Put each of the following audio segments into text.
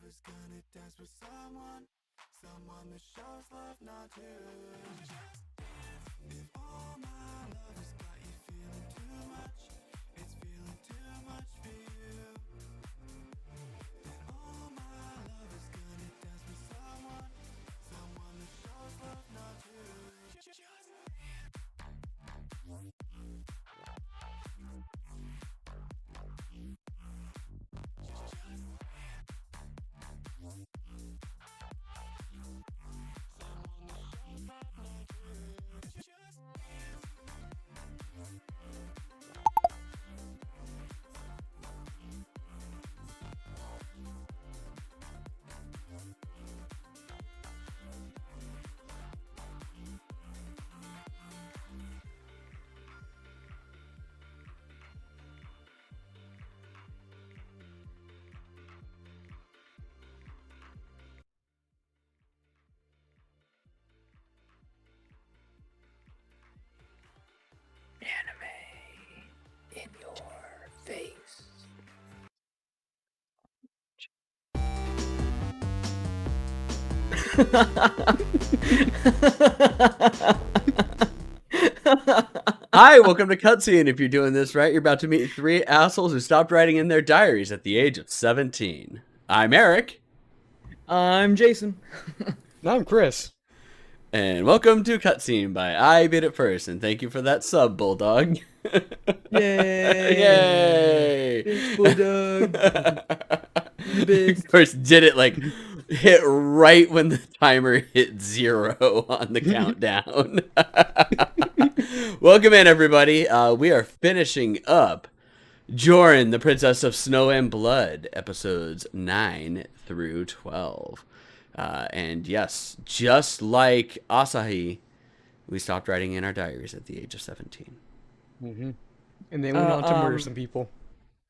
is gonna dance with someone that shows love, not to just dance. If all my love has got you feeling too much, it's feeling too much for you. Then all my love is gonna dance with someone that shows love, not to just dance. Anime in your face. Hi, welcome to Cutscene. If you're doing this right, you're about to meet three assholes who stopped writing in their diaries at the age of 17. I'm Eric. I'm Jason. I'm Chris. And welcome to Cutscene by I Beat It First. And thank you for that sub, Bulldog. Yay! Yay! Bitch, Bulldog. Bitch. Of course, did it like hit right when the timer hit 0 on the countdown. Welcome in, everybody. We are finishing up Joran, the Princess of Snow and Blood, episodes 9 through 12. And yes, just like Asahi, we stopped writing in our diaries at the age of 17. Mm-hmm. And they went on to murder some people.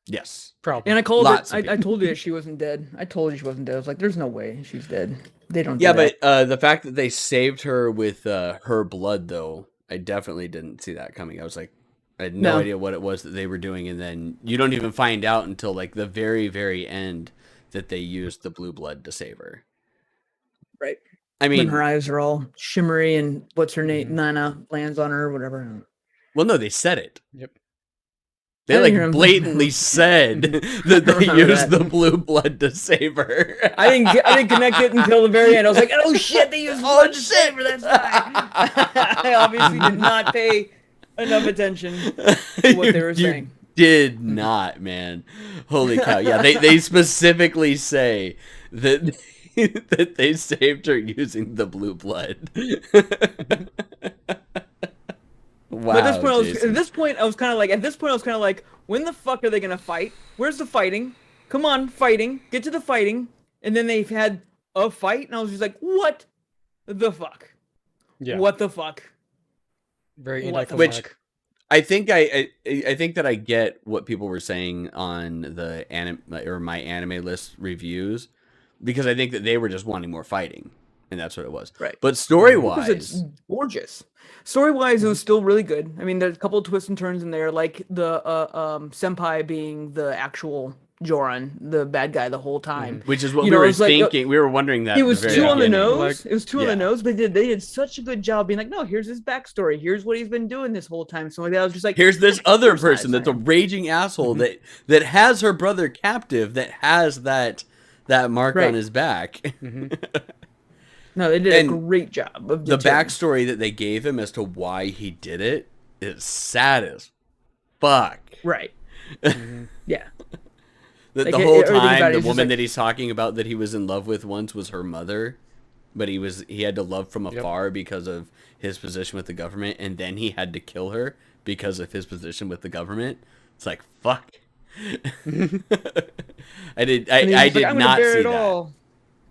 Yes. Probably. And I called Lots it. of I told you that she wasn't dead. I told you she wasn't dead. I was like, "There's no way she's dead." They don't. Yeah, do that. but the fact that they saved her with her blood, though, I definitely didn't see that coming. I was like, I had no idea what it was that they were doing, and then you don't even find out until like the very, very end that they used the blue blood to save her. Right. I mean, when her eyes are all shimmery and what's her name? Nana lands on her or whatever. well, no, they said it. Yep. They I didn't hear like him. blatantly said that they remember used that. the blue blood to save her. I didn't connect it until the very end. I was like, "Oh shit, they used blood to save her." That's why. I obviously did not pay enough attention to what they were saying. Did not, man. Holy cow. Yeah, they specifically say that that they saved her using the blue blood. Wow. But at Jason. this point, I was kind of like, when the fuck are they gonna fight? Where's the fighting? Come on, fighting. Get to the fighting. And then they've had a fight, and I was just like, what the fuck? Yeah. What the fuck? Very What the anticlimactic. Which I think I think that I get what people were saying on the anime or my anime list reviews, because I think that they were just wanting more fighting, and that's what it was. Right. But story Because it's wise, gorgeous. Story-wise, it was still really good. I mean, there's a couple of twists and turns in there, like the senpai being the actual Joran, the bad guy the whole time. which is what You we know, were it's like, thinking. We were wondering that. It at was the very too on the beginning. nose. Like, It was too on yeah. the nose, but they did such a good job being like, no, here's his backstory. Here's what he's been doing this whole time. So I was just like, Here's this other course not, person it's that's a fine. raging asshole that has her brother captive, that has that mark Right. on his back. No, they did And a great job of The detailing. backstory that they gave him as to why he did it is sad as fuck. Right. Yeah. The Like, whole everything about time, it the is just woman like- that he's talking about that he was in love with once was her mother, but he had to love from afar because of his position with the government, and then he had to kill her because of his position with the government. It's like, fuck. I did And he's I just like, did "I'm gonna not bear see it that. all."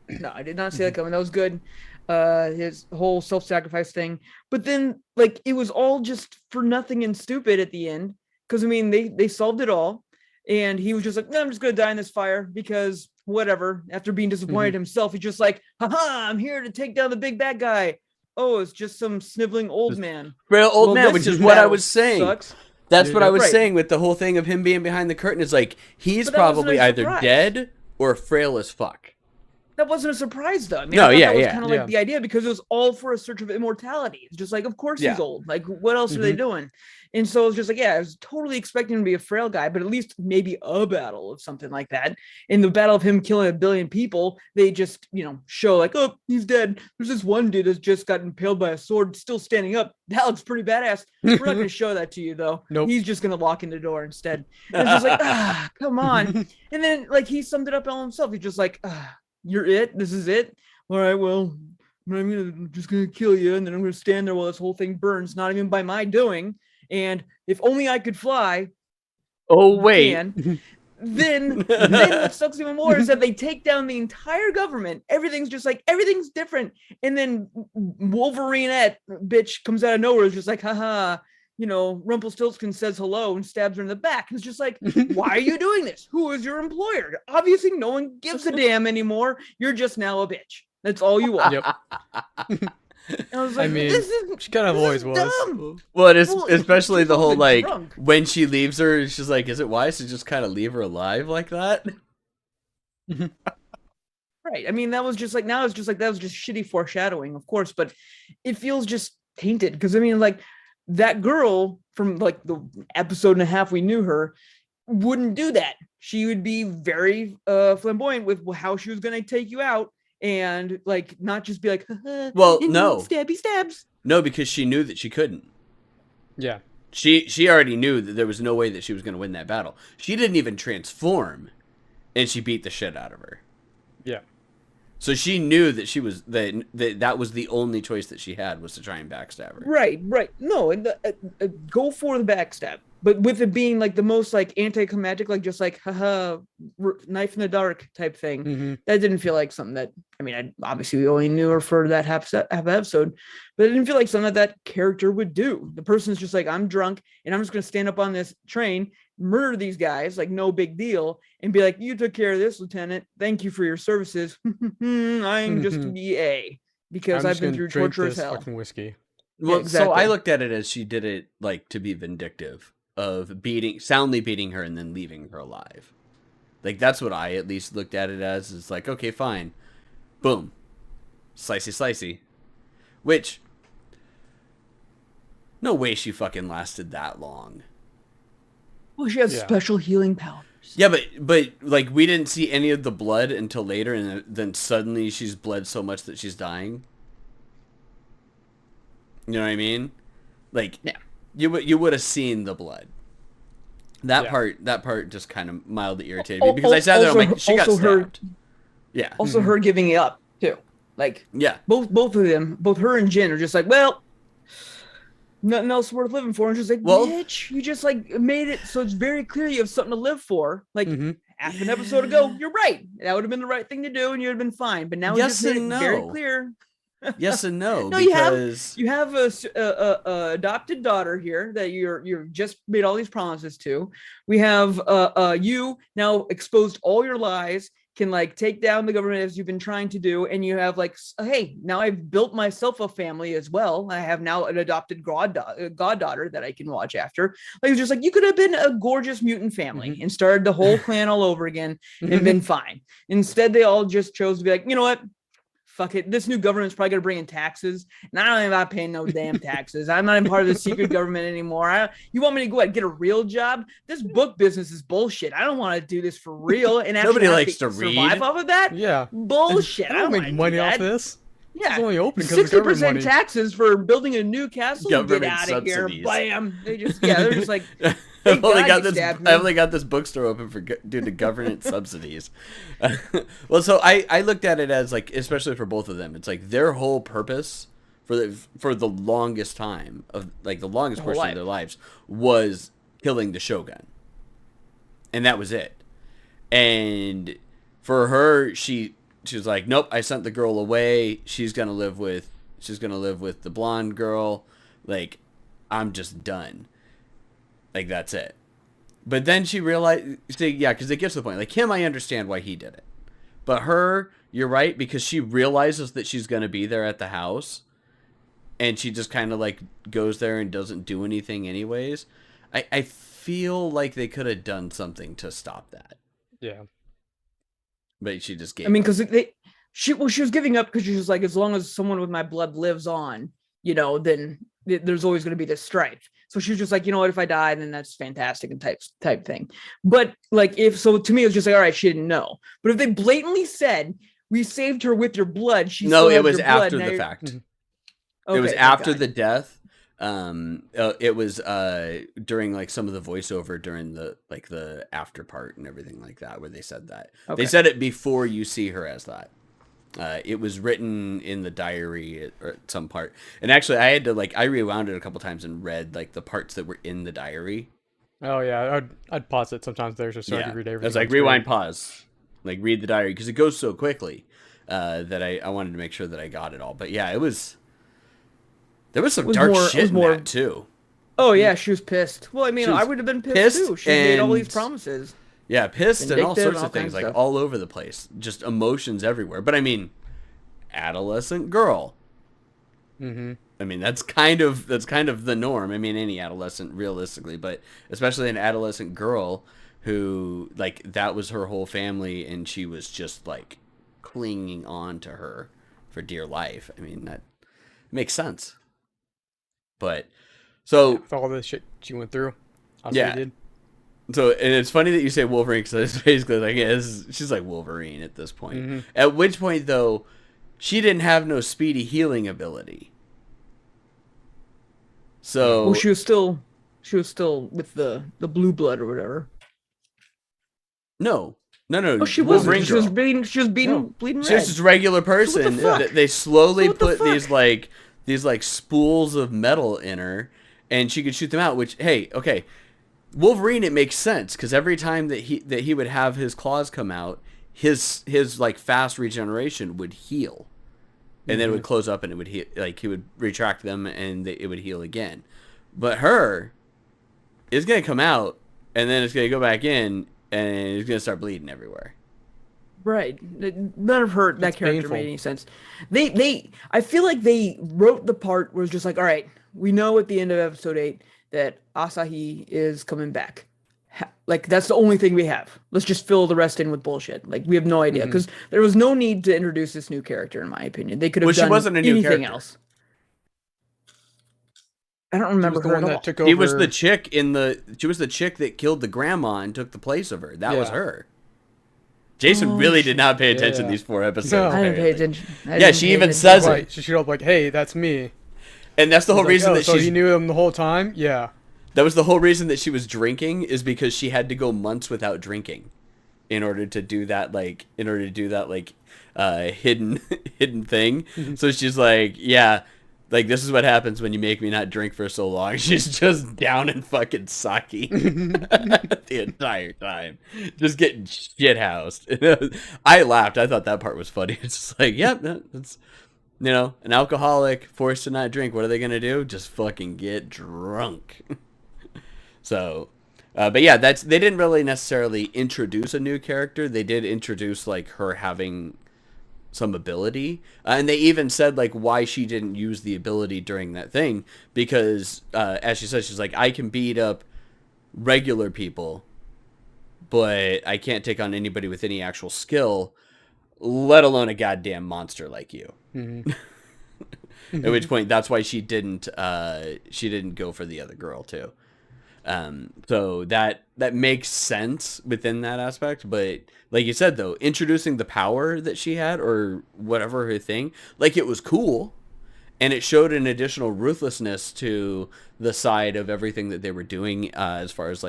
No, I did not see that coming. That was good. His whole self-sacrifice thing, but then like it was all just for nothing and stupid at the end. Because I mean, they solved it all, and he was just like, "No, I'm just gonna die in this fire because whatever." After being disappointed himself, he's just like, "Haha, I'm here to take down the big bad guy." Oh, it's just some sniveling old man. Real old Well, man, this which is what I was saying. Sucks. That's what I was Right. saying with the whole thing of him being behind the curtain. Is like he's But that wasn't probably a either surprise. dead or frail as fuck. that wasn't a surprise though. I mean, No, I thought yeah, that was yeah. kind of Yeah. like the idea because it was all for a search of immortality. It's just like, of course Yeah. he's old. Like, what else are they doing? And so it's just like, yeah, I was totally expecting him to be a frail guy, but at least maybe a battle of something like that. In the battle of him killing 1 billion people, they just, show like, oh, he's dead. There's this one dude that's just got impaled by a sword, still standing up. That looks pretty badass. We're not going to show that to you though. Nope. He's just going to walk in the door instead. And it's just like, come on. And then like he summed it up all himself. He's just like, you're it. This is it. All right, well, I'm just gonna kill you, and then I'm gonna stand there while this whole thing burns, not even by my doing. And if only I could fly. Oh wait. Then what sucks even more is that they take down the entire government. Everything's just like everything's different. And then Wolverinette bitch comes out of nowhere, is just like, haha. Rumpelstiltskin says hello and stabs her in the back. And it's just like, why are you doing this? Who is your employer? Obviously, no one gives a damn anymore. You're just now a bitch. That's all you are. Yep. And I was like, she kind of always was. dumb. Well, it is Well, especially she's the whole also like drunk. when she leaves her, she's like, is it wise to just kind of leave her alive like that? Right. I mean, that was just like, now it's just like, that was just shitty foreshadowing, of course, but it feels just tainted. Because I mean, like, that girl from like the episode and a half we knew her wouldn't do that. She would be very flamboyant with how she was going to take you out, and like not just be like, Well, no. stabby stabs. No, because she knew that she couldn't. Yeah. She already knew that there was no way that she was going to win that battle. She didn't even transform, and she beat the shit out of her. Yeah. So she knew that she was that was the only choice that she had, was to try and backstab her. Right. No, and go for the backstab, but with it being like the most like anticlimactic, like just like haha, knife in the dark type thing. That didn't feel like something that, I mean, obviously we only knew her for that half episode, but it didn't feel like something that character would do. The person's just like, I'm drunk and I'm just gonna stand up on this train, murder these guys, like no big deal, and be like, you took care of this, Lieutenant. Thank you for your services. I'm just a BA because I've been through torturous hell. Fucking whiskey. Well, exactly. So I looked at it as she did it like to be vindictive of soundly beating her and then leaving her alive. Like that's what I at least looked at it as. It's like, okay, fine, boom, slicey, which no way she fucking lasted that long. Well, she has special healing powers. Yeah, but like we didn't see any of the blood until later, and then suddenly she's bled so much that she's dying. You know what I mean? Like, yeah, you would have seen the blood. That part just kind of mildly irritated me because I sat there, I'm like, she got stabbed. Yeah. Also, her giving it up too. Like, yeah, both of them, both her and Jin are just like, well, nothing else worth living for. And she's like, well, bitch, you just like made it so it's very clear you have something to live for. Like half an episode ago, you're right. That would have been the right thing to do, and you would have been fine. But now yes, you just made and it no. very clear. Yes and no. No, because you have a adopted daughter here that you're just made all these promises to. We have you now exposed all your lies, can like take down the government as you've been trying to do, and you have like, hey, now I've built myself a family as well. I have now an adopted goddaughter that I can watch after. Like it's just like you could have been a gorgeous mutant family and started the whole clan all over again and been fine. Instead, they all just chose to be like, you know what? Fuck it. This new government's probably going to bring in taxes. And I don't even have to pay no damn taxes. I'm not even part of the secret government anymore. You want me to go ahead and get a real job? This book business is bullshit. I don't want to do this for real. And nobody likes to read. Survive off of that? Yeah. Bullshit. I don't make money off this. Yeah. It's only open because of government 60% money. taxes for building a new castle. Government Get out of here. subsidies. Bam. They're just like, I've only got you this. stabbed me. I only got this bookstore open due to government subsidies. Well, so I looked at it as like, especially for both of them, it's like their whole purpose for the longest time of like the longest portion of their lives was killing the Shogun, and that was it. And for her, she was like, nope, I sent the girl away. She's gonna live with the blonde girl. Like, I'm just done. Like, that's it. But then she realized, because it gets to the point. Like, him, I understand why he did it. But her, you're right, because she realizes that she's going to be there at the house. And she just kind of, like, goes there and doesn't do anything anyways. I feel like they could have done something to stop that. Yeah. But she just gave I mean, up. because she was giving up because she was like, as long as someone with my blood lives on, then there's always going to be this strife. So she was just like, you know what, if I die, then that's fantastic and type thing. But like, if so, to me, it was just like, all right, she didn't know. But if they blatantly said, we saved her with your blood, it was after the fact. Okay, it was after the death. It was during like some of the voiceover during the after part and everything like that, where they said that. Okay. They said it before you see her as that. It was written in the diary at some part. And actually I had to I rewound it a couple times and read like the parts that were in the diary. Oh yeah, I'd pause it sometimes there just so I could read everything. It's like rewind, pause, like read the diary because it goes so quickly that I wanted to make sure that I got it all. But yeah, there was some dark shit in that too. Oh yeah, she was pissed. Well, I mean, I would have been pissed too. She made all these promises. Yeah, pissed and all sorts of things, like all over the place. Just emotions everywhere. But I mean, adolescent girl. Mm-hmm. I mean, that's kind of the norm. I mean, any adolescent realistically, but especially an adolescent girl who that was her whole family and she was just like clinging on to her for dear life. I mean, that makes sense. But so with all this shit she went through, did. So, and it's funny that you say Wolverine because it's basically like, she's like Wolverine at this point. Mm-hmm. At which point, though, she didn't have no speedy healing ability. So, well, she was still with the blue blood or whatever. No. Oh, she wasn't. She was bleeding red. She's just a regular person. So they slowly put these spools of metal in her, and she could shoot them out. Which, hey, okay. Wolverine, it makes sense because every time that he would have his claws come out, his fast regeneration would heal, and then it would close up and it would heal. Like he would retract them and it would heal again. But her is gonna come out and then it's gonna go back in and it's gonna start bleeding everywhere. Right. None of that character made any sense. I feel like they wrote the part where it's just like, all right, we know at the end of episode 8 that Asahi is coming back. Like, that's the only thing we have. Let's just fill the rest in with bullshit. Like, we have no idea. Because there was no need to introduce this new character, in my opinion. They could have done anything else. I don't remember her at all. Took over... She was the chick that killed the grandma and took the place of her. That was her. Jason really did not pay attention these 4 episodes. No. I didn't pay attention. She even says it. She showed up like, hey, that's me. And that's the whole reason that she knew him the whole time? Yeah. That was the whole reason that she was drinking is because she had to go months without drinking in order to do that hidden thing. So she's like, yeah, like this is what happens when you make me not drink for so long. She's just down in fucking sake the entire time. Just getting shit housed. I laughed. I thought that part was funny. It's just like, yep, that's an alcoholic forced to not drink. What are they going to do? Just fucking get drunk. So, but yeah, they didn't really necessarily introduce a new character. They did introduce her having some ability. And they even said why she didn't use the ability during that thing. Because, as she says, she's like, I can beat up regular people, but I can't take on anybody with any actual skill, let alone a goddamn monster like you. Mm-hmm. At which point, that's why she didn't go for the other girl too. So that makes sense within that aspect. But like you said, though, introducing the power that she had or whatever her thing, it was cool, and it showed an additional ruthlessness to the side of everything that they were doing as far as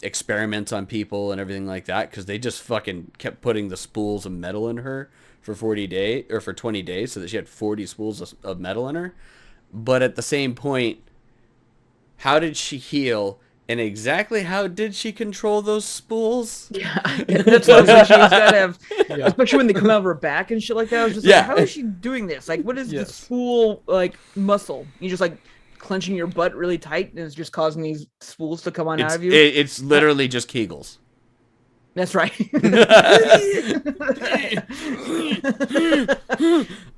experiments on people and everything like that, because they just fucking kept putting the spools of metal in her for 40 days or for 20 days so that she had 40 spools of metal in her. But at the same point, how did she heal and exactly how did she control those spools? Yeah, that's what she's got to have, especially when they come out of her back and shit like that. I was just like, how is she doing this? What is the spool muscle? You just clenching your butt really tight and it's just causing these spools to come out of you. It's literally just Kegels. That's right.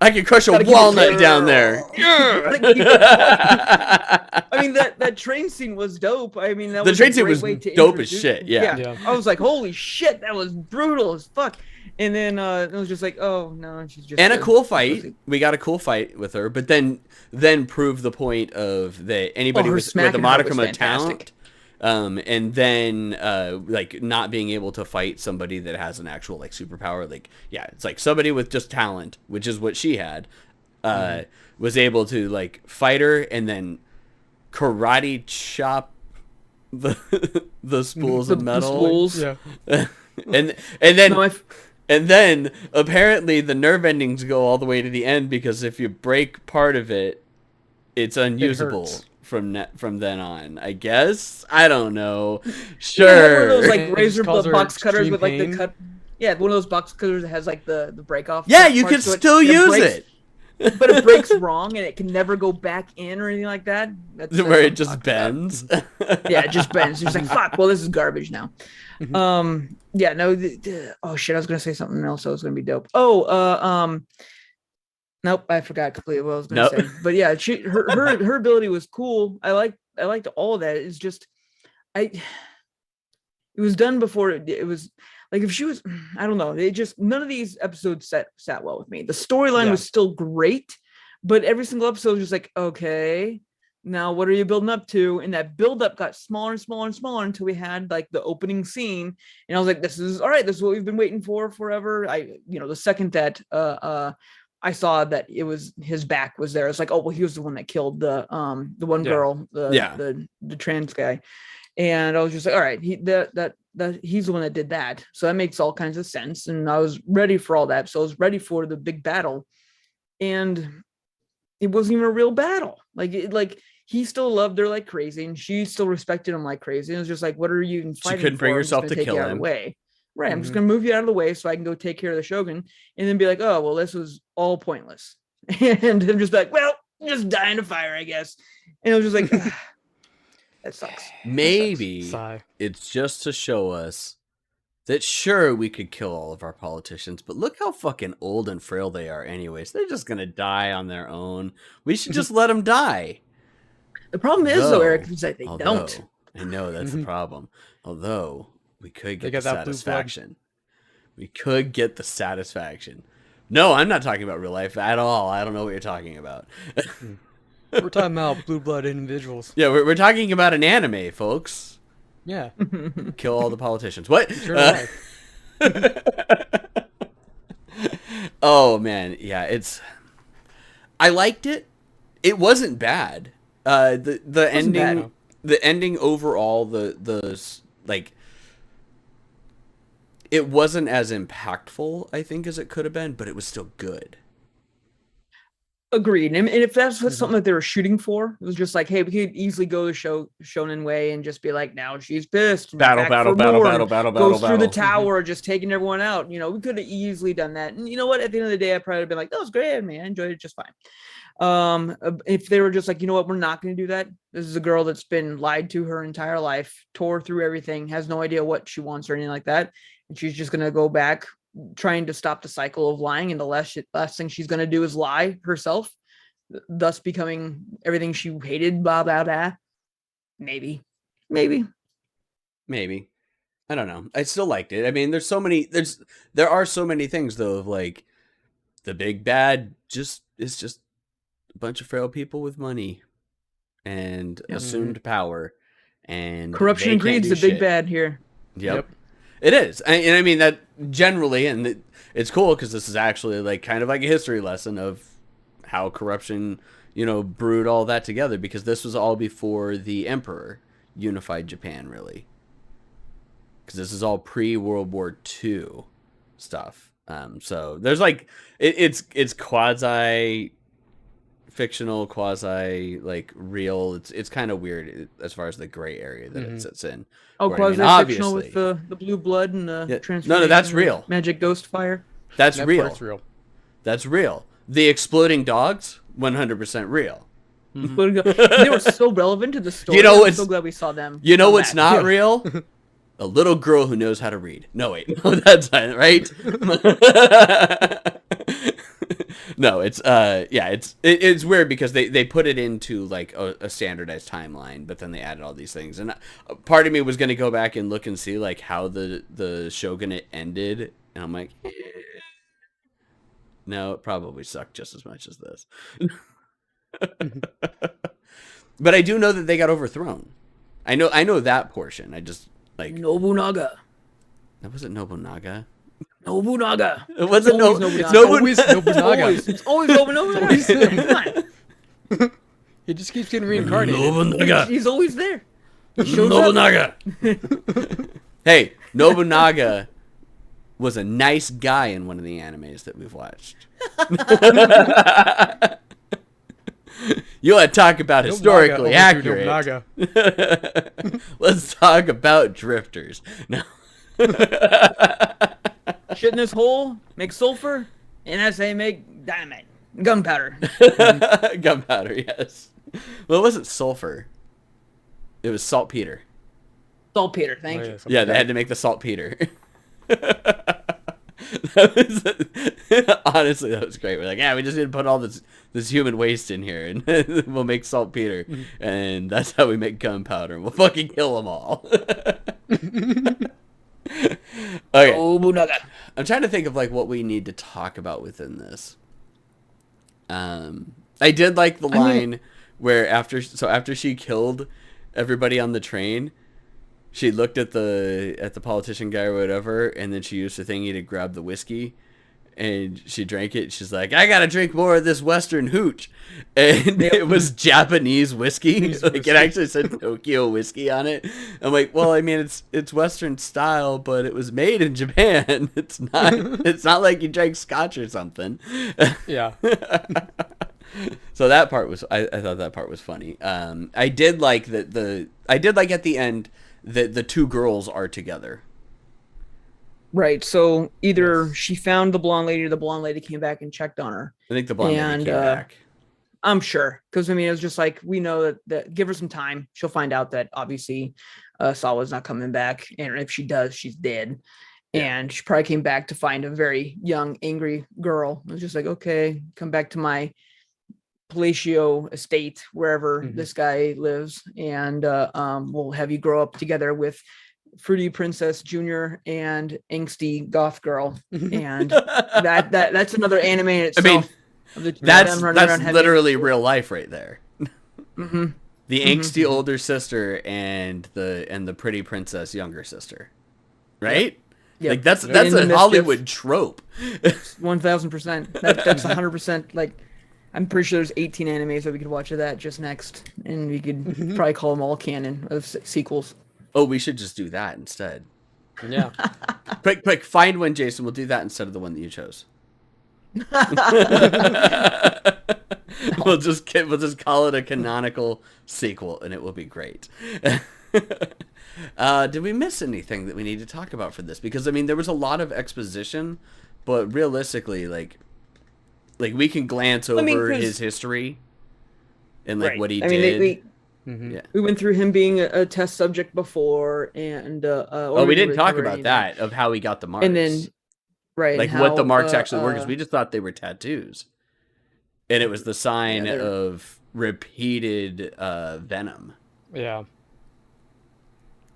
I can crush a Gotta keep it walnut going. down there. Gotta keep it going. I mean, that train scene was dope. I mean, that The was train a scene great was way to dope as introduce- shit, yeah. Yeah. I was like, holy shit, that was brutal as fuck. And then it was just like, oh no, she's just And a cool fight. We got a cool fight with her, but then prove the point of that anybody her with a smacking her modicum was of talent, fantastic. and then like not being able to fight somebody that has an actual like superpower. Like yeah, it's like somebody with just talent, which is what she had, was able to like fight her and then karate chop the the spools of The metal. spools. Yeah. and then No, and then apparently the nerve endings go all the way to the end because if you break part of it, it's unusable hurts. from then on. I guess I don't know. One Sure. of those like It just razor calls her box cutters extreme with like the pain. cut. Yeah, one of those box cutters that has like the break off. Yeah, you can parts to it, still and use breaks- it. but it breaks wrong and it can never go back in or anything like that. That's Where what it I'm just talking about. bends. Yeah, it just bends. It's like fuck. Well, this is garbage now. Yeah, no. Oh shit, I was gonna say something else. That was gonna be dope. Nope, I forgot completely what I was gonna Nope. say. But yeah, her ability was cool. I liked all of that. It's just it was done before it was like if she was I don't know. It just none of these episodes sat well with me. The storyline Yeah. was still great, but every single episode was just like, okay, now what are you building up to? And that build up got smaller and smaller and smaller until we had like the opening scene. And I was like, this is all right, this is what we've been waiting for forever. The second that I saw that it was his back was there. It's like, oh well, he was the one that killed the one Yeah. girl, Yeah. the trans guy. And I was just like, all right, he's the one that did that. So that makes all kinds of sense. And I was ready for all that. So I was ready for the big battle. And it wasn't even a real battle. Like he still loved her like crazy, and she still respected him like crazy. And it was just like, what are you even fighting couldn't bring for? I'm just herself gonna to take you kill out of him. the way. Right. I'm just Mhm. gonna move you out of the way so I can go take care of the Shogun, and then be like, oh well, this was all pointless. And I'm just like, well, just die in a fire, I guess. And I was just like, that sucks. Maybe Sigh. it's just to show us that sure we could kill all of our politicians, but look how fucking old and frail they are anyways. They're just gonna die on their own. We should just let them die. The problem is though, Eric, is that they don't. Although, I know that's the Mhm. problem. Although we could They get the got that blue blood. satisfaction. We could get the satisfaction. No, I'm not talking about real life at all. I don't know what you're talking about. We're talking about blue blood individuals. Yeah, we're talking about an anime, folks. Yeah. Kill all the politicians. What? Sure alive. Oh man, yeah, I liked it. It wasn't bad. The ending, bad. the ending overall, like, it wasn't as impactful, I think, as it could have been, but it was still good. Agreed. And if that's what something that they were shooting for, it was just like, hey, we could easily go the shonen way and just be like, now she's pissed. and Battle, back battle, for battle, more, battle, and battle, goes battle, through the battle. tower, just taking everyone out. We could have easily done that. And you know what? At the end of the day, I probably would have been like, that was great, man. I enjoyed it just fine. If they were just like, you know what, we're not going to do that. This is a girl that's been lied to her entire life, tore through everything, has no idea what she wants or anything like that. And she's just going to go back trying to stop the cycle of lying. And the last thing she's going to do is lie herself, thus becoming everything she hated, blah, blah, blah. Maybe. I don't know. I still liked it. I mean, there are so many things though, of like the big bad is just a bunch of frail people with money and assumed power, and Corruption they and can't greed's do the big shit. bad here. Yep. It is. And I mean that generally, and it's cool because this is actually like kind of like a history lesson of how corruption, brewed all that together, because this was all before the Emperor unified Japan, really. Because this is all pre-World War II stuff. So there's like, it's quasi fictional, quasi like real. It's kind of weird as far as the gray area that it sits in. Oh, Where, I mean, quasi-fictional with obviously- the blue blood and the Yeah. transformation. No, that's and the real. Magic ghost fire. That's That real. part's real. That's real. The exploding dogs, 100% real. They were so relevant to the story. You know I'm what's- so glad we saw them. You know come what's back. not real? A little girl who knows how to read. No, wait. No, that's not right. No, it's weird because they put it into like a standardized timeline, but then they added all these things, and part of me was gonna go back and look and see like how the shogunate ended, and I'm like, no, it probably sucked just as much as this. But I do know that they got overthrown. I know that portion. I just like Nobunaga. that wasn't Nobunaga. Nobunaga. It wasn't Always It's Always Nobunaga. It's always Nobunaga. Come on. He just keeps getting reincarnated. Nobunaga. He's always there. He shows Nobunaga. Hey, Nobunaga was a nice guy in one of the animes that we've watched. You want to talk about historically accurate? Let's talk about drifters. No. Shit in this hole, make sulfur, and as they make dynamite, gunpowder. Gunpowder, yes. Well, it wasn't sulfur. It was saltpeter. Saltpeter, thank you. Yeah, they had to make the saltpeter. Honestly, that was great. We're like, yeah, we just need to put all this human waste in here, and we'll make saltpeter, and that's how we make gunpowder. We'll fucking kill them all. Okay. Nobunaga. I'm trying to think of like what we need to talk about within this. I did like the line where after she killed everybody on the train, she looked at the politician guy or whatever, and then she used the thingy to grab the whiskey, and she drank it. She's like, I gotta drink more of this Western hooch, and it was Japanese whiskey. Like it actually said Tokyo whiskey on it. I'm like, well, I mean, it's Western style, but it was made in Japan. It's not like you drank scotch or something. Yeah. So that part was I thought that part was funny. I did like that I did like at the end that the two girls are together. Right. So either she found the blonde lady or the blonde lady came back and checked on her. I think the blonde lady came back. I'm sure. Because, I mean, it was just like, we know that give her some time. She'll find out that obviously Sawa's not coming back. And if she does, she's dead. Yeah. And she probably came back to find a very young, angry girl. It was just like, okay, come back to my Palacio estate, wherever this guy lives. And we'll have you grow up together with Fruity Princess Jr. and angsty goth girl, and that's another anime in itself. I mean, that's literally real life right there. The angsty older sister and the pretty princess younger sister, right? Yeah, like that's a Hollywood trope. 1000%. That's 100%. Like, I'm pretty sure there's 18 animes that we could watch of that just next, and we could probably call them all canon of sequels. Oh, we should just do that instead. Yeah. Quick, find one, Jason. We'll do that instead of the one that you chose. We'll just call it a canonical sequel, and it will be great. Did we miss anything that we need to talk about for this? Because I mean, there was a lot of exposition, but realistically, like we can glance over his history and like what he did. Yeah. We went through him being a test subject before, and we didn't talk about that of how he got the marks, and then like what the marks actually were, because we just thought they were tattoos, and it was the sign of repeated venom. Yeah,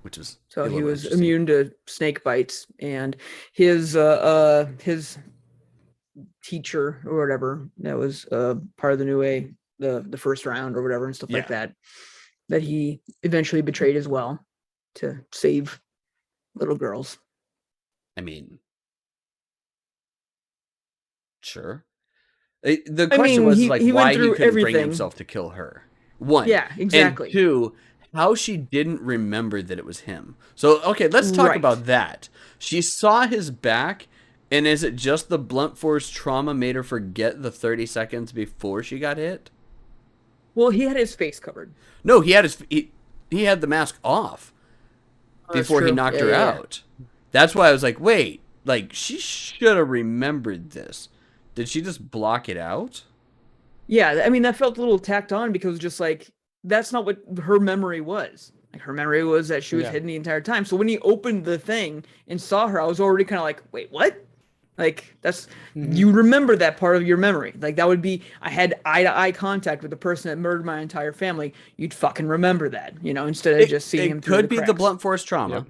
which was so he was immune to snake bites, and his teacher or whatever that was part of the new way, the first round or whatever and stuff like that he eventually betrayed as well to save little girls. I mean, sure. The question was like why he couldn't bring himself to kill her. One. Yeah, exactly. And two, how she didn't remember that it was him. So, okay, let's talk about that. She saw his back, and is it just the blunt force trauma made her forget the 30 seconds before she got hit? Well, he had his face covered. No, he had he had the mask off before he knocked her out. That's why I was like, wait, like she should have remembered this. Did she just block it out? Yeah, I mean that felt a little tacked on because just like that's not what her memory was. Like her memory was that she was hidden the entire time. So when he opened the thing and saw her, I was already kind of like, wait, what? Like that's you remember that part of your memory. Like that would be I had eye to eye contact with the person that murdered my entire family. You'd fucking remember that, instead of just seeing him through the could be the cracks. blunt force trauma. Yep.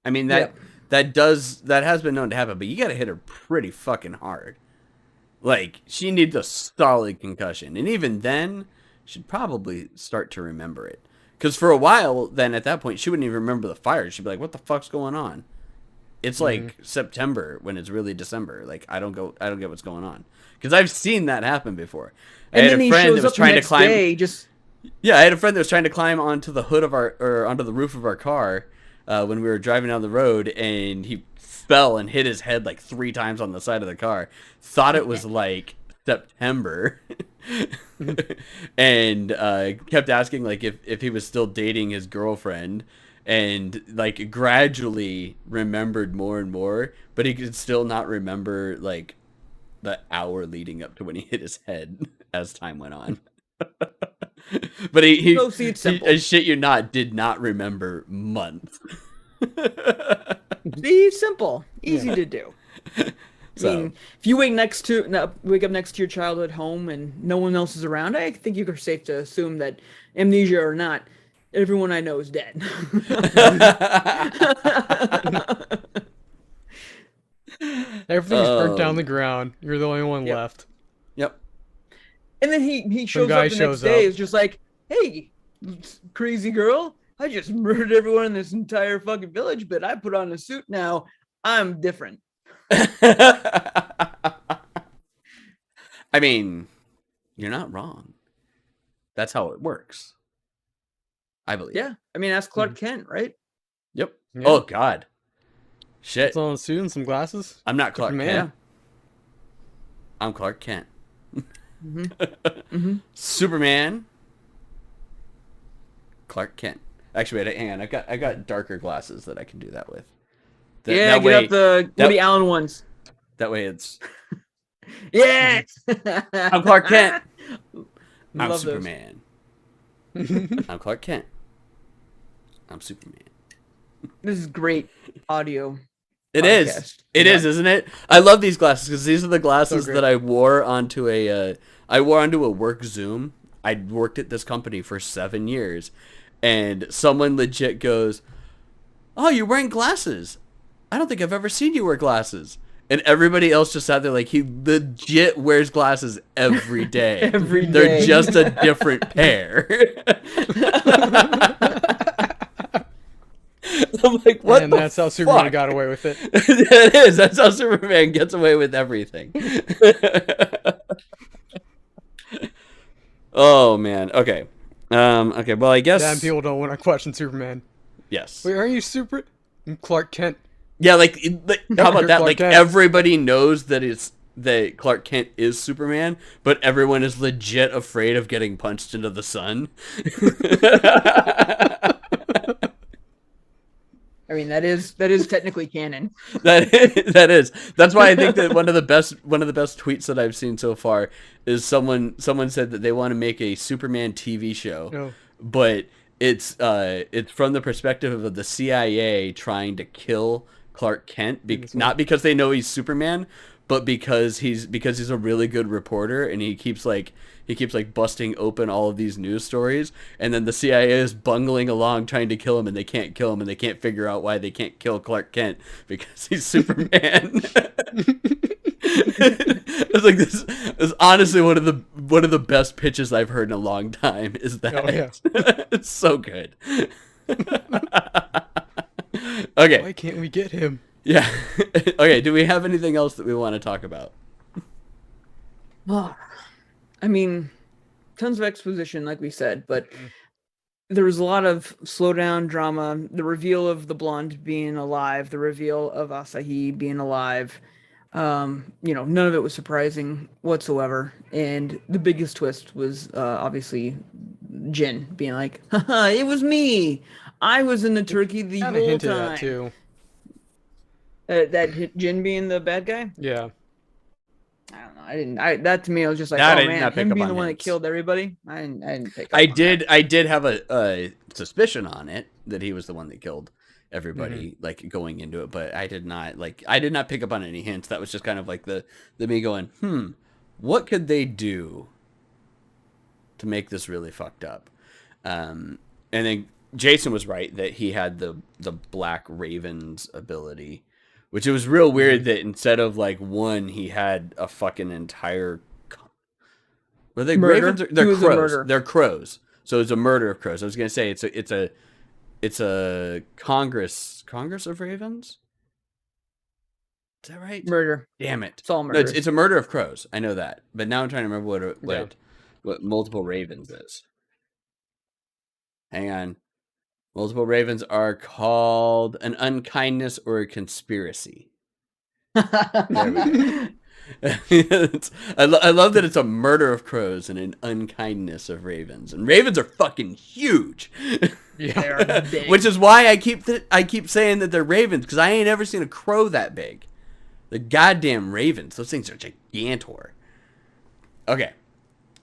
I mean that has been known to happen, but you got to hit her pretty fucking hard. Like she needs a solid concussion, and even then, she'd probably start to remember it. Because for a while, then at that point, she wouldn't even remember the fire. She'd be like, "What the fuck's going on?" It's like September when it's really December. Like I don't get what's going on. Because I've seen that happen before. I had a friend that was trying to climb. Yeah, I had a friend that was trying to climb onto the hood of onto the roof of our car when we were driving down the road, and he fell and hit his head like 3 times on the side of the car. Thought it was like September. And kept asking like if he was still dating his girlfriend, and like gradually remembered more and more, but he could still not remember like the hour leading up to when he hit his head as time went on. But he I shit you not, did not remember months. See, simple, easy to do. I mean, if you wake up next to your childhood home and no one else is around, I think you're safe to assume that, amnesia or not, everyone I know is dead. Everything's burnt down the ground. You're the only one left. Yep. And then he shows up the next day. It's just like, hey, crazy girl, I just murdered everyone in this entire fucking village, but I put on a suit now. I'm different. I mean, you're not wrong. That's how it works, I believe. Yeah, I mean, ask Clark Kent, right? Yep. Yeah. Oh God. Shit. It's on a suit and some glasses. I'm not Clark Kent. Man. I'm Clark Kent. Superman. Clark Kent. Actually, wait, hang on. I got darker glasses that I can do that with. Get out the Woody Allen ones. That way it's. Yeah. I'm Clark Kent. I'm Love Superman. I'm Clark Kent. I'm Superman. This is great audio. It is. It is, isn't it? I love these glasses because these are the glasses that I wore onto a work Zoom. I worked at this company for 7 years, and someone legit goes, "Oh, you're wearing glasses. I don't think I've ever seen you wear glasses." And everybody else just sat there like, he legit wears glasses every day. Every day. They're just a different pair. I'm like, what? And that's how Superman got away with it. It is. That's how Superman gets away with everything. Oh man. Okay. Okay. Well, I guess. Damn, people don't want to question Superman. Yes. Wait, are you I'm Clark Kent. Yeah. Like how about that? Clark Like Kent. everybody knows that Clark Kent is Superman, but everyone is legit afraid of getting punched into the sun. I mean, that is technically canon. That is. That's why I think that one of the best tweets that I've seen so far is someone said that they want to make a Superman TV show, but it's from the perspective of the CIA trying to kill Clark Kent, not because they know he's Superman, but because he's a really good reporter, and he keeps busting open all of these news stories, and then the CIA is bungling along trying to kill him, and they can't kill him, and they can't figure out why they can't kill Clark Kent because he's Superman. It's like this is honestly one of the best pitches I've heard in a long time. Is that? Oh, yeah. It's so good. Okay. Why can't we get him? Yeah. Okay. Do we have anything else that we want to talk about? I mean, tons of exposition, like we said, but there was a lot of slowdown drama. The reveal of the blonde being alive, the reveal of Asahi being alive. None of it was surprising whatsoever. And the biggest twist was obviously Jin being like, "Haha, it was me. I was in the turkey the whole hinted time." at too. That Jin being the bad guy? Yeah. I don't know. That to me, I was just like, That I oh did man, not pick him up being on the one that hints. killed everybody. I didn't pick up. I did have a suspicion on it that he was the one that killed everybody like going into it, but I did not pick up on any hints. That was just kind of like the me going, what could they do to make this really fucked up? And then Jason was right that he had the Black Raven's ability, which it was real weird that instead of like one, he had a fucking entire. Were they Murder. ravens? They're He was a crows. murderer. They're crows. So it's a murder of crows. I was gonna say it's a Congress of ravens. Is that right? Murder. Damn it! It's all No, murder. it's a murder of crows. I know that, but now I'm trying to remember what multiple ravens is. Hang on. Multiple ravens are called an unkindness or a conspiracy. There we go. I love that it's a murder of crows and an unkindness of ravens. And ravens are fucking huge. They are big. Which is why I keep saying that they're ravens, because I ain't ever seen a crow that big. The goddamn ravens. Those things are gigantor. Okay.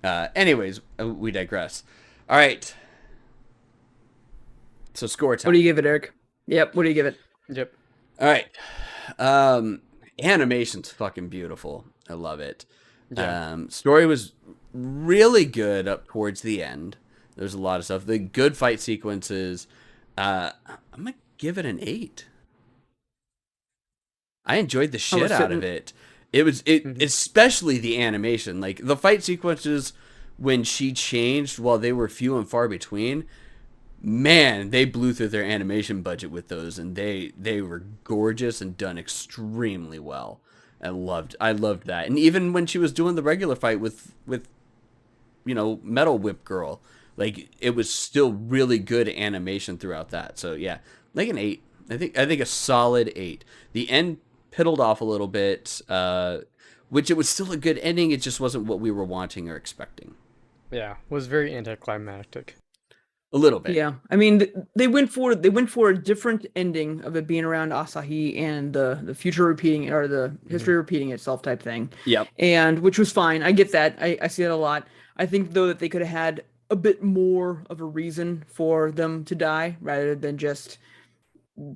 Anyways, we digress. All right. So score time. What do you give it, Eric? Yep. What do you give it? Yep. All right. Animation's fucking beautiful. I love it. Yeah. Story was really good up towards the end. There's a lot of stuff. The good fight sequences. I'm gonna give it an 8. I enjoyed the shit out of it. It was especially the animation, like the fight sequences when she changed while they were few and far between. Man, they blew through their animation budget with those, and they were gorgeous and done extremely well. I loved that. And even when she was doing the regular fight with Metal Whip Girl, like it was still really good animation throughout that. So yeah, like an 8. I think a solid 8. The end piddled off a little bit, which it was still a good ending. It just wasn't what we were wanting or expecting. Yeah, was very anticlimactic. A little bit. Yeah, I mean, they went for a different ending of it being around Asahi and the future repeating or the history repeating itself type thing. Yep. And which was fine. I get that. I see it a lot. I think though that they could have had a bit more of a reason for them to die rather than just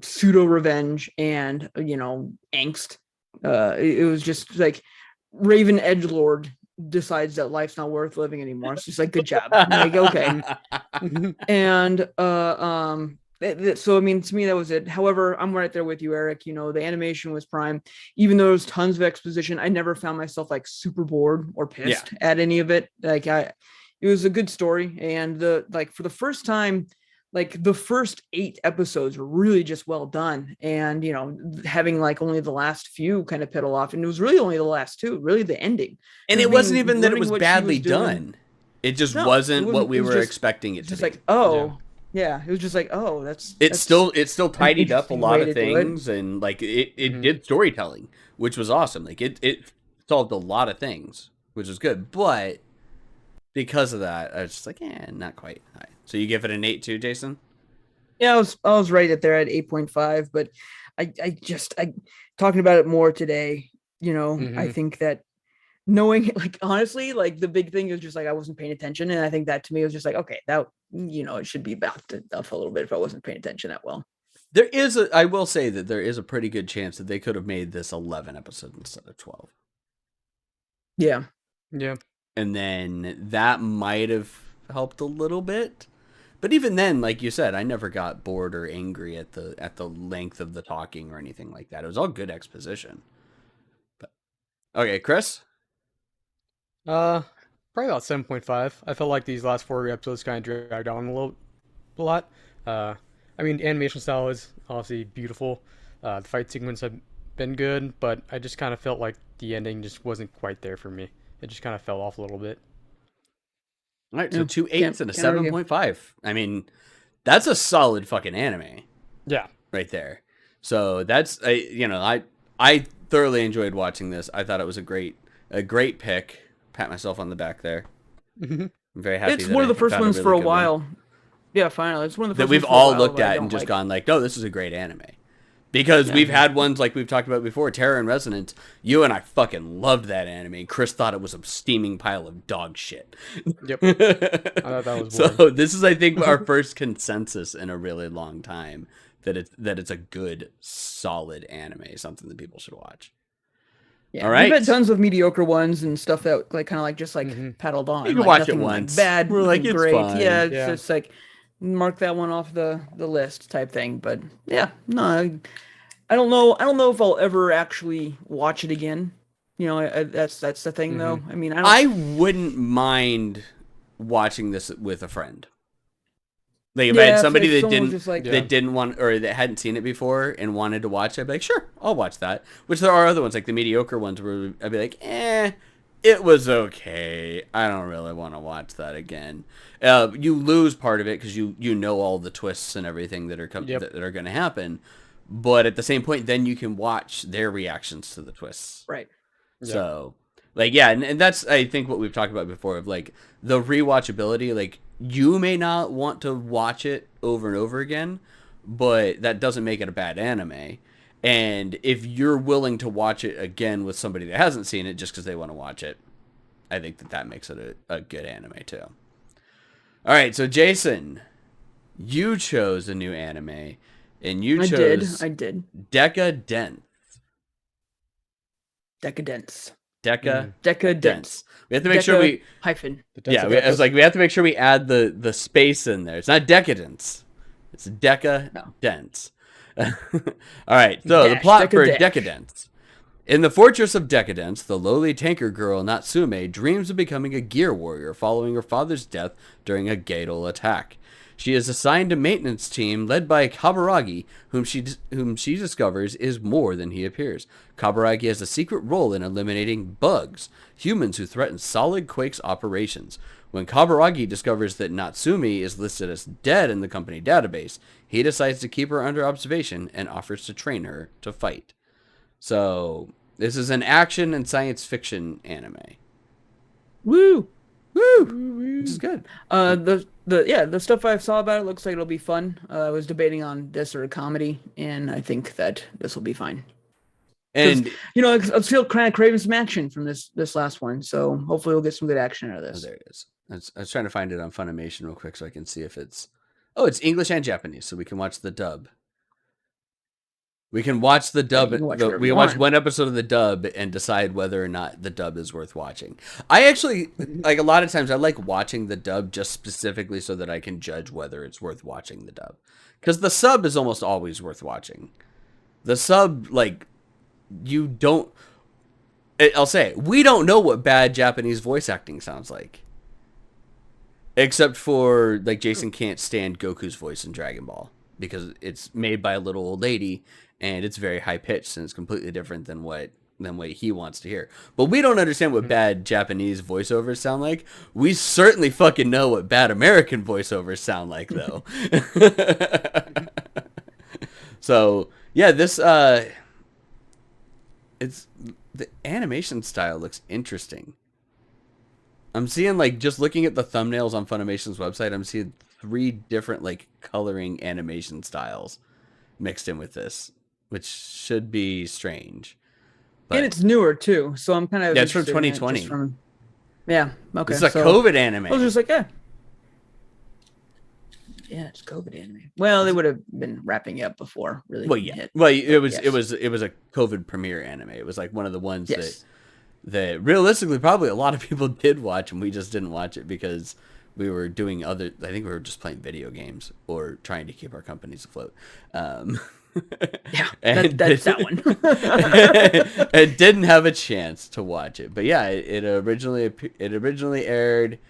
pseudo revenge and angst. It was just like Raven Edgelord decides that life's not worth living anymore. It's just like, good job. Like, okay. And so I mean, to me that was it. However, I'm right there with you, Eric. The animation was prime. Even though there was tons of exposition, I never found myself like super bored or pissed at any of it. Like it was a good story, and for the first time, like the first 8 episodes were really just well done, and having like only the last few kind of piddle off, and it was really only the last 2, really the ending. And it wasn't even that it was badly done. It just wasn't what we were expecting it to just be. like, oh yeah, it was just like, oh, it's still tidied up a lot of interesting way to do things, and like it did storytelling, which was awesome. Like it solved a lot of things, which was good, but because of that, I was just like, not quite high. So you give it an 8 too, Jason? Yeah, I was right at there at 8.5, but I talking about it more today, I think that knowing, like, honestly, like the big thing is just like I wasn't paying attention, and I think that to me was just like, okay, that it should be backed up a little bit if I wasn't paying attention that well. I will say that there is a pretty good chance that they could have made this 11 episodes instead of 12. Yeah. And then that might have helped a little bit. But even then, like you said, I never got bored or angry at the length of the talking or anything like that. It was all good exposition. But okay, Chris? Probably about 7.5. I felt like these last 4 episodes kind of dragged on a lot. I mean, animation style is obviously beautiful. The fight sequence have been good, but I just kind of felt like the ending just wasn't quite there for me. It just kind of fell off a little bit. All right, so 2 8s and a 7.5. I mean, that's a solid fucking anime. Yeah. Right there. So that's I thoroughly enjoyed watching this. I thought it was a great pick. Pat myself on the back there. I'm very happy. It's one of the first ones for a while. Yeah, finally. It's one of the first that we've ones for a all while looked that I at don't and just like. gone like, "Oh, this is a great anime." Because we've had ones like we've talked about before, Terror and Resonance. You and I fucking loved that anime. Chris thought it was a steaming pile of dog shit. Yep. I thought that was boring. So this is, I think, our first consensus in a really long time that it's a good, solid anime, something that people should watch. Yeah, All right. we've had tons of mediocre ones and stuff that like kind of like just like paddled on. You can like, watch it nothing, like, once. bad, We're like, nothing it's great. fine. Yeah, it's Yeah. just like mark that one off the list type thing. But yeah, no, I don't know. I don't know if I'll ever actually watch it again. You know, that's the thing though. I mean, I wouldn't mind watching this with a friend. Like if I Yeah, had if somebody that someone was didn't just like- that didn't want or that hadn't seen it before and wanted to watch it, I'd be like, sure, I'll watch that. Which there are other ones, like the mediocre ones, where I'd be like, it was okay. I don't really want to watch that again. You lose part of it because you know all the twists and everything that are that are going to happen, but at the same point, then you can watch their reactions to the twists. right. So, like, yeah, and that's, I think, what we've talked about before of, like, the rewatchability. Like, you may not want to watch it over and over again, but that doesn't make it a bad anime. And if you're willing to watch it again with somebody that hasn't seen it just because they want to watch it, I think that makes it a good anime, too. All right, so, Jason, you chose a new anime, and you chose I did. Decadence. Decadence. Decadence. We have to make sure we hyphen. Yeah, we have to make sure we add the space in there. It's not decadence. It's decadence. All right. So the plot for Decadence. In the fortress of Decadence, the lowly tanker girl Natsume dreams of becoming a gear warrior following her father's death during a Gatal attack. She is assigned a maintenance team led by Kaburagi, whom she discovers is more than he appears. Kaburagi has a secret role in eliminating bugs, humans who threaten Solid Quake's operations. When Kaburagi discovers that Natsume is listed as dead in the company database, he decides to keep her under observation and offers to train her to fight. So, this is an action and science fiction anime. Woo! Which is good. The stuff I saw about it looks like it'll be fun. I was debating on this or a comedy, and I think that this will be fine. And you know, I'm still kind of craving some action from this last one, so hopefully we'll get some good action out of this. there it is. I was trying to find it on Funimation real quick so I can see if it's... Oh, it's English and Japanese, so we can watch the dub. We can watch the dub. you can watch we whatever can you watch want. one episode of the dub and decide whether or not the dub is worth watching. I actually, like, a lot of times I like watching the dub just specifically so that I can judge whether it's worth watching the dub. Because the sub is almost always worth watching. The sub, like, you don't... I'll say it, we don't know what bad Japanese voice acting sounds like. Except for, like, Jason can't stand Goku's voice in Dragon Ball. Because it's made by a little old lady, and it's very high pitched, and it's completely different than what he wants to hear. But we don't understand what bad Japanese voiceovers sound like. We certainly fucking know what bad American voiceovers sound like, though. So yeah, this it's the animation style looks interesting. I'm seeing, like, just looking at the thumbnails on Funimation's website, I'm seeing 3 different, like, coloring animation styles mixed in with this, which should be strange. But And it's newer too, so I'm kind of... Yeah, it's from interested in it 2020. just from- Yeah, okay. it's a so COVID anime. I was just like, yeah. Yeah, it's COVID anime. Well, they would have been wrapping up before really Well, yeah. hit. Well, it was Yes. a COVID premiere anime. It was like one of the ones Yes. that realistically probably a lot of people did watch, and we just didn't watch it because we were doing other... I think we were just playing video games or trying to keep our companies afloat. Yeah, And that's that one. and didn't have a chance to watch it. But yeah, it originally aired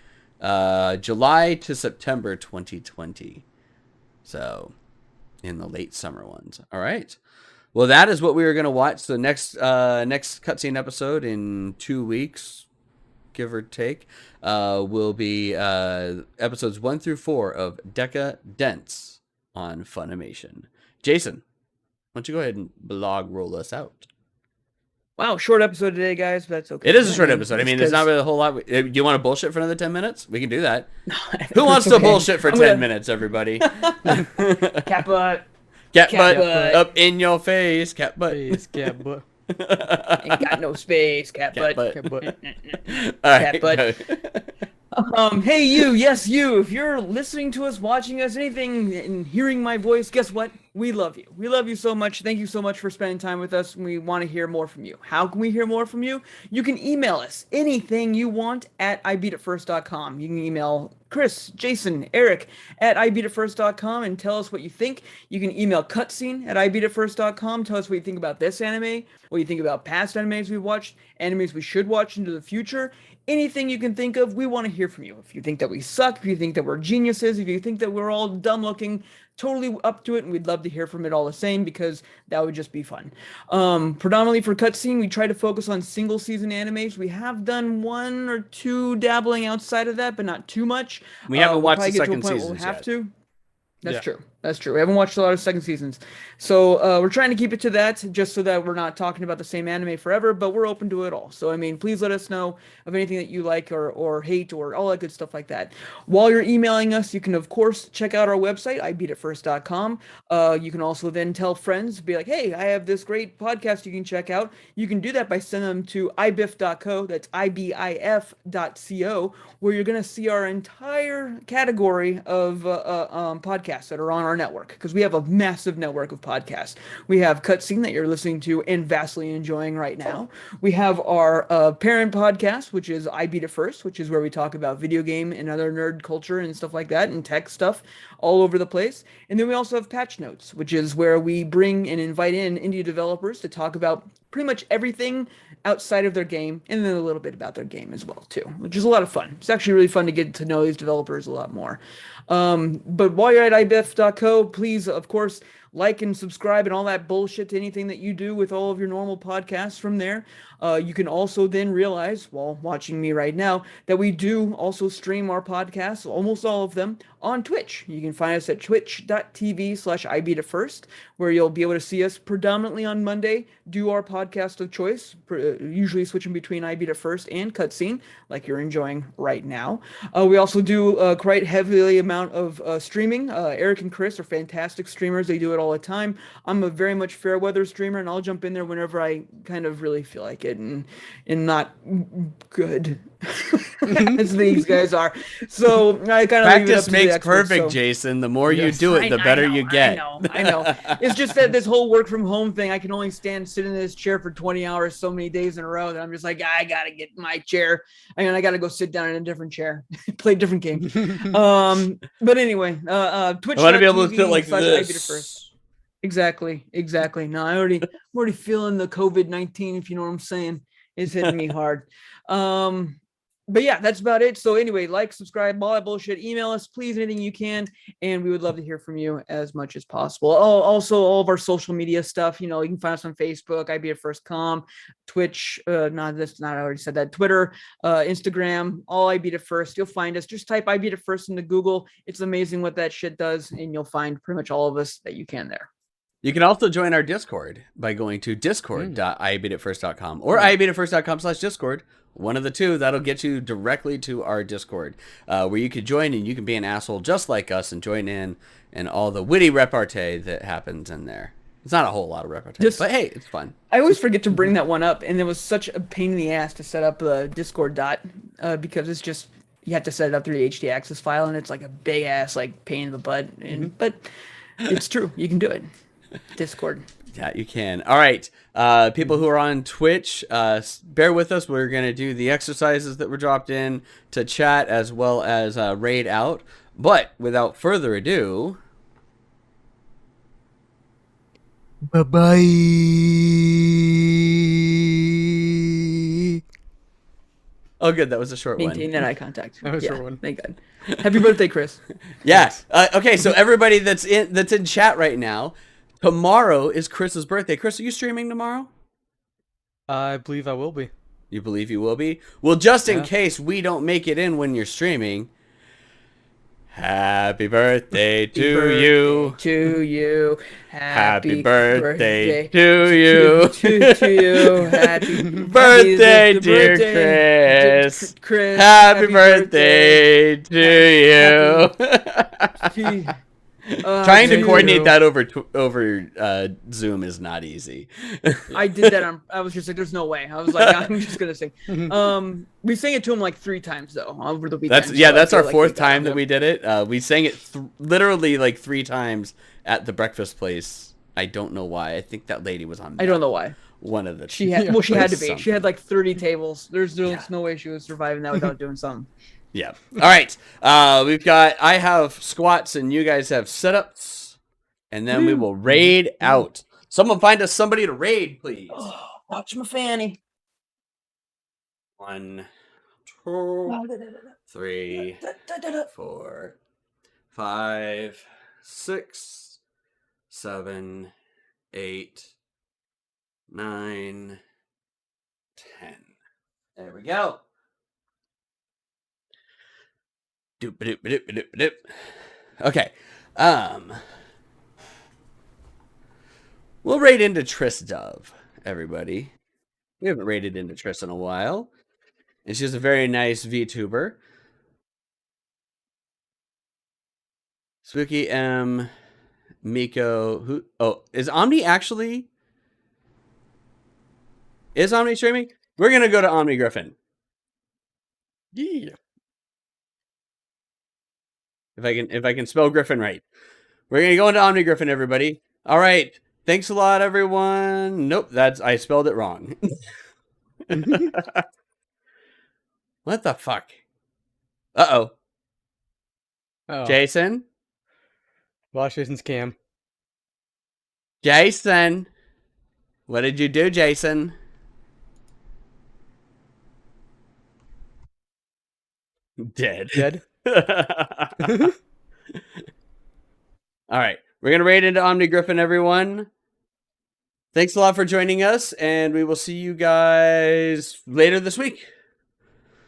July to September 2020. So in the late summer ones. All right. Well, that is what we were going to watch. So next cutscene episode in 2 weeks, give or take, will be episodes 1 through 4 of Decadence on Funimation. Jason, why don't you go ahead and blog roll us out? Wow, short episode today, guys, but that's okay. It is a short episode. I mean, there's not really a whole lot. Do you want to bullshit for another 10 minutes? We can do that. Who wants to bullshit for 10 minutes, everybody? Cat butt. Cat Cat butt butt. up in your face. Cat butt. Face, cat butt. Ain't got no space, cat Cat butt. Cat butt. All Cat butt. Hey you, yes you. If you're listening to us, watching us, anything, and hearing my voice, guess what? We love you. We love you so much. Thank you so much for spending time with us. We want to hear more from you. How can we hear more from you? You can email us anything you want at ibeatitfirst.com. You can email Chris, Jason, Eric at ibeatitfirst.com and tell us what you think. You can email cutscene at ibeatitfirst.com. Tell us what you think about this anime, what you think about past animes we've watched, animes we should watch into the future. Anything you can think of, we want to hear from you. If you think that we suck, if you think that we're geniuses, if you think that we're all dumb looking, totally up to it, and we'd love to hear from it all the same because that would just be fun. Predominantly for cutscene, we try to focus on single season animes. We have done 1 or 2 dabbling outside of that, but not too much. We haven't watched probably the get to a second point where seasons we'll have yet. to. That's Yeah. true. That's true. We haven't watched a lot of second seasons. So we're trying to keep it to that just so that we're not talking about the same anime forever, but we're open to it all. So, I mean, please let us know of anything that you like or hate or all that good stuff like that. While you're emailing us, you can, of course, check out our website, ibeatitfirst.com. You can also then tell friends, be like, hey, I have this great podcast you can check out. You can do that by sending them to ibif.co, that's ibif.co, where you're going to see our entire category of podcasts that are on our network, because we have a massive network of podcasts. We have Cutscene that you're listening to and vastly enjoying right now. We have our parent podcast, which is I Beat It First, which is where we talk about video game and other nerd culture and stuff like that and tech stuff all over the place. And then we also have Patch Notes, which is where we bring and invite in indie developers to talk about pretty much everything outside of their game, and then a little bit about their game as well too, which is a lot of fun. It's actually really fun to get to know these developers a lot more. But while you're at ibif.co, please, of course, like and subscribe and all that bullshit to anything that you do with all of your normal podcasts from there. You can also then realize, while watching me right now, that we do also stream our podcasts, almost all of them, on Twitch. You can find us at twitch.tv/ibeatitfirst, where you'll be able to see us predominantly on Monday do our podcast of choice, usually switching between I Beat It First and Cutscene, like you're enjoying right now. We also do quite heavily amount of streaming. Eric and Chris are fantastic streamers. They do it all the time. I'm a very much fair weather streamer, and I'll jump in there whenever I kind of really feel like it, and not good as these guys are. So I kind of Practice makes perfect, Jason. The more you do it, the better you get. I know. It's just that this whole work from home thing, I can only sit in this chair for 20 hours so many days in a row that I'm just like, I gotta get my chair. I gotta go sit down in a different chair, play a different game. But anyway, Twitch. I want to be able to sit like this. Exactly. No, I'm already feeling the COVID-19, if you know what I'm saying. It's hitting me hard. But yeah, that's about it. So anyway, like, subscribe, all that bullshit. Email us, please, anything you can, and we would love to hear from you as much as possible. Oh, also, all of our social media stuff. You can find us on Facebook, ibeatitfirst.com, Twitch. I already said that. Twitter, Instagram, all I Beat It First. You'll find us. Just type I Beat It First into Google. It's amazing what that shit does, and you'll find pretty much all of us that you can there. You can also join our Discord by going to discord.ibeatitfirst.com or ibeatitfirst.com/discord. One of the two, that'll get you directly to our Discord, where you could join and you can be an asshole just like us and join in and all the witty repartee that happens in there. It's not a whole lot of repartee, but hey, it's fun. I always forget to bring that one up, and it was such a pain in the ass to set up the Discord because it's just, you have to set it up through the htaccess file, and it's like a big ass pain in the butt. But it's true, you can do it. Discord. Yeah, you can. All right. People who are on Twitch, bear with us. We're going to do the exercises that were dropped in to chat as well as raid out. But without further ado... Bye-bye. Oh, good. That was a short one. Maintain that eye contact. That was a short one. Thank God. Happy birthday, Chris. Yes. Okay, so everybody that's in chat right now, tomorrow is Chris's birthday. Chris, are you streaming tomorrow? I believe I will be. You believe you will be? Well, just in case we don't make it in when you're streaming, happy birthday to you. To you. Happy birthday to you. To you. Happy birthday, dear Chris. Happy birthday to you. Trying to dude. coordinate that over Zoom is not easy. I did that on. I was just like, "There's no way." I was like, "I'm just gonna sing." We sang it to him like 3 times though over the weekend. That's so our like fourth he got time it. that we did it. We sang it literally like 3 times at the breakfast place. I don't know why. I think that lady was on. I don't know why. One of the She had. Yeah. Well, she had to be. something. She had like 30 tables. There's no way she was surviving that without doing something. Yeah. All right. I have squats and you guys have setups, and then we will raid out. Someone find us somebody to raid, please. Oh, watch my fanny. 1, 2, 3, 4, 5, 6, 7, 8, 9, 10. There we go. Doop-a-doop-a-doop-a-doop-a-doop. Okay. We'll raid into Triss Dove, everybody. We haven't raided into Triss in a while. And she's a very nice VTuber. Spooky M, Miko, who? Oh, is Omni actually? Is Omni streaming? We're gonna go to Omni Griffin. Yeah. If I can spell Griffin right. We're gonna go into Omni Griffin, everybody. All right. Thanks a lot, everyone. Nope, I spelled it wrong. What the fuck? Uh-oh. Oh. Jason? Watch Jason's cam. Jason? What did you do, Jason? Dead. Dead. All right. We're going to raid into Omni Griffin, everyone. Thanks a lot for joining us, and we will see you guys later this week.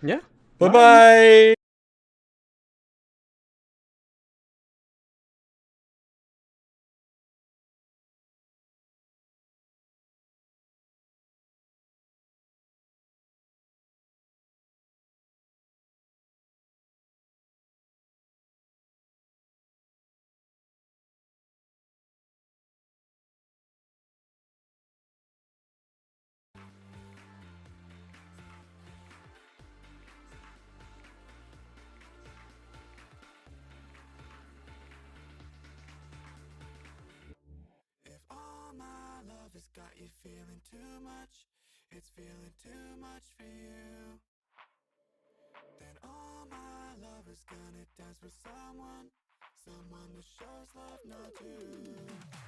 Yeah. Bye-bye. If all my love has got you feeling too much, it's feeling too much for you, then all my love is gonna dance with someone that shows love not you.